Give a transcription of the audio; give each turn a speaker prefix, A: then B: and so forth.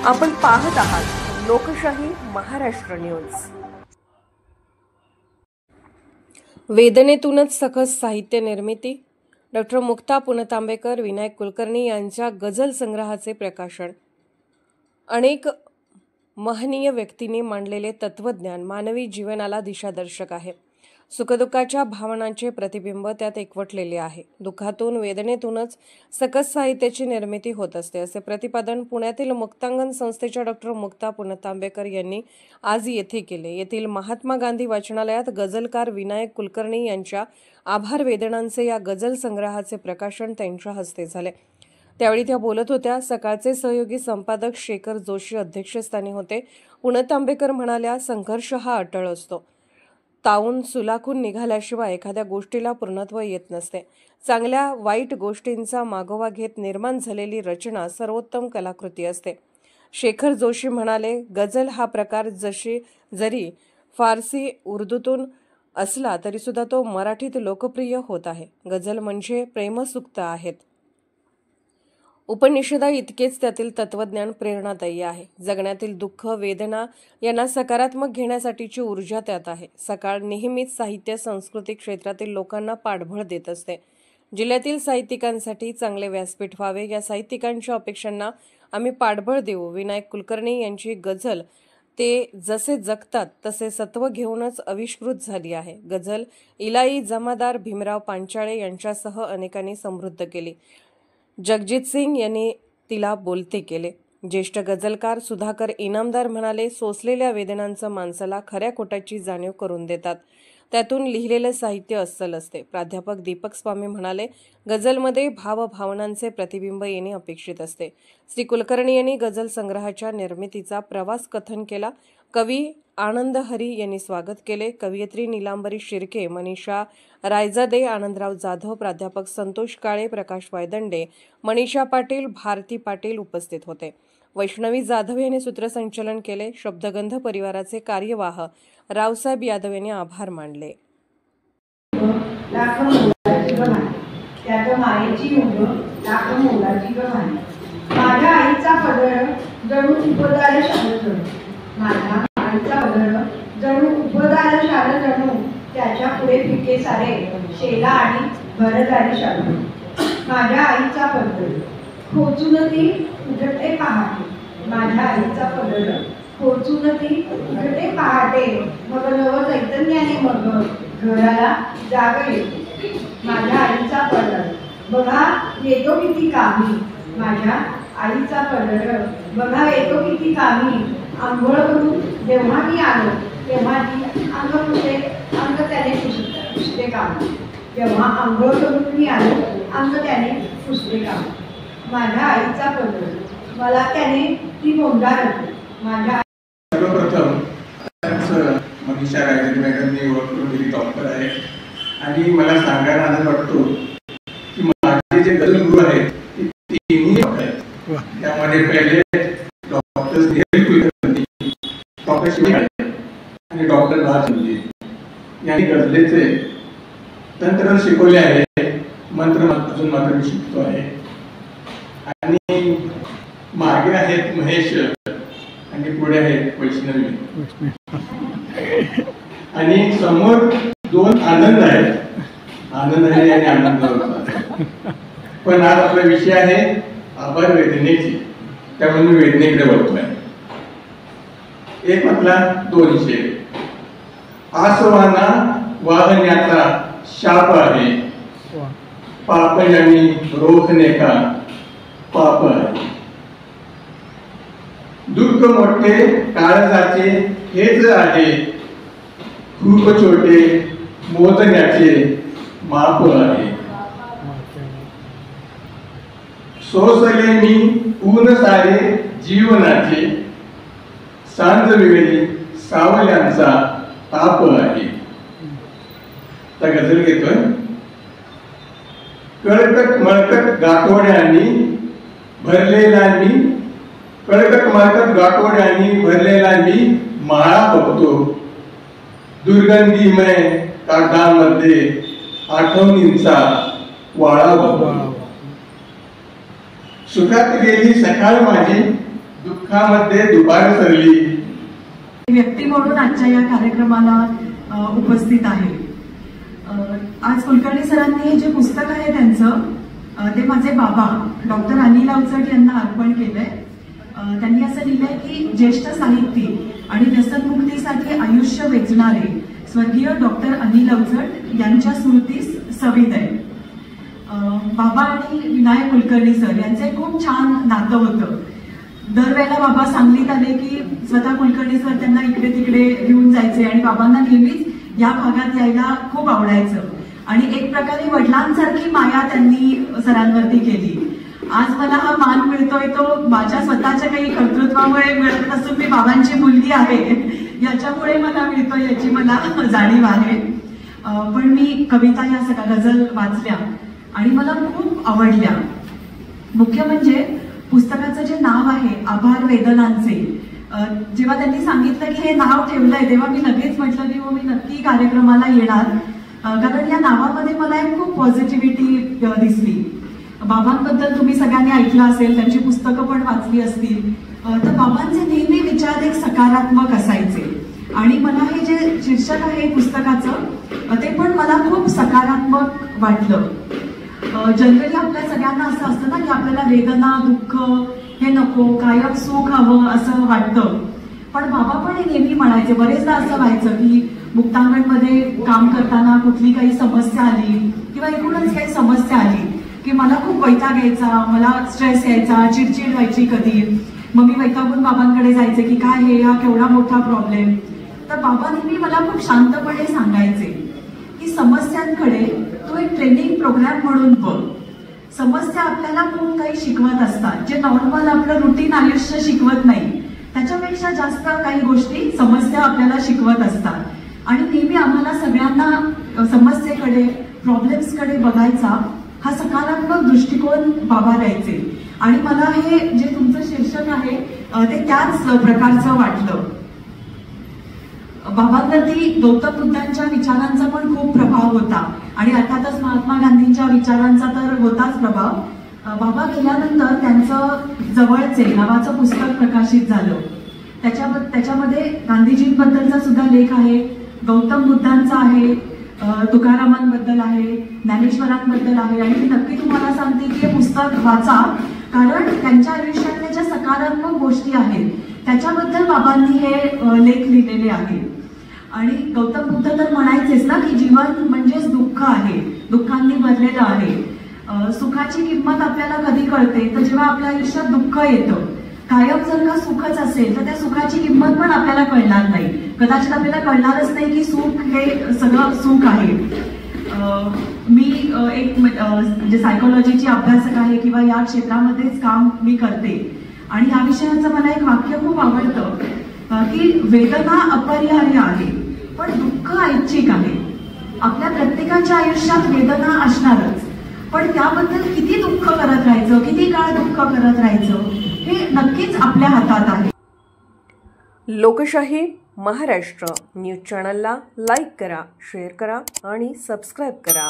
A: आपण पाहत आहात लोकशाही महाराष्ट्र न्यूज। वेदनेतूनच सकस साहित्य निर्मिती। डॉक्टर मुक्ता पुणतांबेकर, विनायक कुलकर्णी यांच्या गझल संग्रहाचे प्रकाशन। अनेक महनीय व्यक्तींनी मांडलेले तत्वज्ञान मानवी जीवनाला दिशादर्शक आहे। सुखदुःखाच्या भावनांचे प्रतिबिंब त्यात एकवटलेले आहे। दुःखातून, वेदनेतूनच सकस साहित्याची निर्मिती होत असते, असे प्रतिपादन पुण्यातील मुक्तांगण संस्थेच्या डॉक्टर मुक्ता पुणतांबेकर यांनी आज येथे केले। येथील महात्मा गांधी वाचनालयात गझलकार विनायक कुलकर्णी यांच्या आभार वेदनांचे या गझल संग्रहाचे प्रकाशन त्यांच्या हस्ते झाले। त्यावेळी त्या बोलत होत्या। सकाळचे सहयोगी संपादक शेखर जोशी अध्यक्षस्थानी होते। पुणतांबेकर म्हणाल्या, संघर्ष हा अटळ असतो। तावून सुलाखून निघाल्याशिवाय एखाद्या गोष्टीला पूर्णत्व येत नसते। चांगल्या वाईट गोष्टींचा मागोवा घेत निर्माण झालेली रचना सर्वोत्तम कलाकृती असते। शेखर जोशी म्हणाले, गझल हा प्रकार जरी फारसी उर्दूतून असला तरी सुद्धा तो मराठीत लोकप्रिय होत आहे। गझल म्हणजे प्रेमसुक्त आहेत। उपनिषदा इतकेच त्यातील तत्वज्ञान प्रेरणादायी आहे। जगण्यातील दुःख, वेदना यांना सकारात्मक घेण्यासाठीची ऊर्जा त्यात आहे। सकाळ नेहमीच साहित्य संस्कृती क्षेत्रातील लोकांना पाठबळ देत असते। जिल्ह्यातील साहित्यिकांसाठी चांगले व्यासपीठ व्हावे, या साहित्यिकांच्या अपेक्षांना आम्ही पाठबळ देऊ। विनायक कुलकर्णी यांची गझल ते जसे जगतात तसे सत्व घेऊनच आविष्कृत झाली आहे। गझल इलाई जमादार, भीमराव पांचाळे यांच्यासह अनेकांनी समृद्ध केली। जगजित सिंग यांनी तिला बोलते केले। ज्येष्ठ गझलकार सुधाकर इनामदार म्हणाले, सोसलेल्या वेदनांचं माणसाला खऱ्या खोट्याची जाणीव करून देतात। त्यातून लिहिलेले साहित्य अस्सल असते। प्राध्यापक दीपक स्वामी म्हणाले, गझलमध्ये भावभावनांचे प्रतिबिंब येणे अपेक्षित असते। श्री कुलकर्णी यांनी गझल संग्रहाच्या निर्मितीचा प्रवास कथन केला। कवी आनंद हरी यांनी स्वागत केले। कवयित्री नीलांबरी शिर्के, मनीषा रायजादे, आनंदराव जाधव, प्राध्यापक संतोष काळे, प्रकाश वायदंडे, मनीषा पाटील, भारती पाटील उपस्थित होते। वैष्णवी जाधव यांनी सूत्रसंचलन केले। शब्दगंध परिवाराचे कार्यवाह रावसाहेब यादव यांनी आभार मानले।
B: माझ्या आईचा पदर जणू उपदार जणू त्याच्या पुढे पिके सारे शेला आणि भरदारी शालू। माझ्या आईचा पदर खोचून ती उघडते पहाटे। माझ्या आईचा पदर खोचून ती उघडते पहाटे। मग नव चैतन्याने मग घराला जाग येते। माझ्या आईचा पदर बघा येतो किती कामी। माझ्या आईचा पदर बघा येतो किती कामी। आंघोळ करून जेव्हा मी आलो तेव्हा ती अंग त्याने पुसते कामी। जेव्हा आंघोळ करून मी आलो अंग त्याने पुसते कामी। माझ्या आईचा पदर मला त्याने ती मोंडाळते। माझ्या
C: सर्वप्रथम मनीषा रायजादे मॅडमने ओळख करून दिली, डॉक्टर आहे आणि मला सांगायला आनंद वाटतो की माझे जे गझल गुरु आहेत ते तिन्ही आहेत। त्यामध्ये पहिले डॉक्टर विनायक कुलकर्णी, डॉक्टर शिवाजी आणि डॉक्टर राजमल्ली यांनी गझलेचे तंत्र शिकवले आहे। मंत्र अजून मात्र मी शिकतो आहे। आणि मागे आहेत महेश आणि पुढे आहेत वैष्णवी आणि समोर दोन आनंद आहेत, आनंद आहे आणि आनंद। पण आज आपला विषय आहे आभार वेदनेची, त्यामुळे मी वेदनेकडे वळतोय। एक म्हटला दोन शेर। आसवाना वाहण्याचा शाप आहे, पापयानी रोखणे का पाप आहे। दुःख मोठे काळजाचे हेच आहे, खूप छोटे मोजण्याचे माप आहे। सोसले मी ऊन सारे जीवनाचे, सांज वेळी सावल्यांचा ताप आहे। तर गझल घेतोय। कळकट मळकट गाठोड्यांनी भरलेला मी, कळकट मळकट गाठोड्यांनी भरलेला मी माळा बघतो। दुर्गंधीमय कागदांमध्ये आठवणींचा वाळा बघतो। सुखात गेली सकाळ माझी दुःखामध्ये दुपार सरली.
D: व्यक्ती म्हणून आजच्या या कार्यक्रमाला उपस्थित आहे. आज कुलकर्णी सरांनी हे जे पुस्तक आहे त्यांचं ते माझे बाबा डॉक्टर अनिल अवचट यांना अर्पण केलंय. त्यांनी असं लिहिलंय की ज्येष्ठ साहित्यिक आणि व्यसनमुक्तीसाठी आयुष्य वेचणारे स्वर्गीय डॉक्टर अनिल अवचट यांच्या स्मृतीस सविनय. बाबा आणि विनायक कुलकर्णी सर यांचं खूप छान नातं होतं. दरवेळेला बाबा सांगलीत आले की स्वतः कुलकर्णी सर त्यांना इकडे तिकडे घेऊन जायचे आणि बाबांना नेहमीच या भागात यायला खूप आवडायचं आणि एक प्रकारे वडिलांसारखी माया त्यांनी सरांवरती केली. आज मला हा मान मिळतोय तो माझ्या स्वतःच्या काही कर्तृत्वामुळे मिळत नसून मी बाबांची मुलगी आहे याच्यामुळे मला मिळतोय याची मला जाणीव आहे. पण मी कविता या सगळ्या गझल वाचल्या आणि मला खूप आवडल्या. मुख्य म्हणजे पुस्तकाचं जे नाव आहे आभार वेदनांचे, जेव्हा त्यांनी सांगितलं की हे नाव ठेवलंय तेव्हा मी लगेच म्हटलं की मी नक्की कार्यक्रमाला येणार, कारण या नावामध्ये मला एक खूप पॉझिटिव्हिटी दिसली. बाबांबद्दल तुम्ही सगळ्यांनी ऐकलं असेल, त्यांची पुस्तकं पण वाचली असतील, तर बाबांचे नेहमी विचार एक सकारात्मक असायचे आणि मला हे जे शीर्षक आहे पुस्तकाचं ते पण मला खूप सकारात्मक वाटलं. जनरली आपल्या सगळ्यांना असं असतं ना की आपल्याला वेदना दुःख हे नको, कायम सुख हवं असं वाटतं. पण बाबा पण हे नेहमी म्हणायचे, बरेचदा असं व्हायचं की मुक्तांगणमध्ये काम करताना कुठली काही समस्या आली किंवा एकूणच काही समस्या आली की मला खूप वैताग यायचा, मला स्ट्रेस यायचा, चिडचिड व्हायची कधी. मग मी वैतागून बाबांकडे जायचे की काय हे हा केवढा मोठा प्रॉब्लेम. तर बाबा नेहमी मला खूप शांतपणे सांगायचे की समस्यांकडे तो एक ट्रेनिंग प्रोग्राम म्हणून बघ. समस्या आपल्याला खूप काही शिकवत असतात, जे नॉर्मल आपलं रुटीन आयुष्य शिकवत नाही त्याच्यापेक्षा जास्त काही गोष्टी समस्या आपल्याला शिकवत असतात. आणि नेहमी आम्हाला सगळ्यांना समस्येकडे प्रॉब्लेम्सकडे बघायचा हा सकारात्मक दृष्टिकोन बाबा द्यायचे. आणि मला हे जे तुमचं शीर्षक आहे ते त्याच प्रकारचं वाटलं. बाबांवरती गौतम बुद्धांच्या विचारांचा पण खूप प्रभाव होता आणि अर्थातच महात्मा गांधींच्या विचारांचा तर होताच प्रभाव. बाबा गेल्यानंतर त्यांचं जवळचे नावाचं पुस्तक प्रकाशित झालं. त्याच्यामध्ये गांधीजींबद्दलचा सुद्धा लेख आहे, गौतम बुद्धांचा आहे, तुकारामांबद्दल आहे, ज्ञानेश्वरांबद्दल आहे. आणि मी नक्की तुम्हाला सांगते की हे पुस्तक वाचा, कारण त्यांच्या आयुष्यातल्या ज्या सकारात्मक गोष्टी आहेत त्याच्याबद्दल बाबांनी हे लेख लिहिलेले आहेत. आणि गौतम बुद्ध तर म्हणायचेच ना की जीवन म्हणजेच दुःख आहे, दुःखांनी भरलेलं आहे. सुखाची किंमत आपल्याला कधी कळते तर जेव्हा आपल्या आयुष्यात दुःख येतं. कायम जर का सुखच असेल तर त्या सुखाची किंमत पण आपल्याला कळणार नाही, कदाचित आपल्याला कळणारच नाही की सुख हे सगळं सुख आहे. मी एक म्हणजे सायकोलॉजीची अभ्यासक आहे किंवा या क्षेत्रामध्येच काम मी करते आणि या विषयाचं मला एक वाक्य खूप आवडतं की वेदना अपरिहार्य आहे पण दुःख ऐच्छिक आहे. आपल्या प्रत्येकाच्या आयुष्यात वेदना असणारच, पण त्याबद्दल किती दुःख करत राहायचं, किती काळ दुःख करत राहायचं हे नक्कीच आपल्या हातात आहे.
A: लोकशाही महाराष्ट्र न्यूज चॅनलला लाईक करा, शेअर करा आणि सबस्क्राईब करा.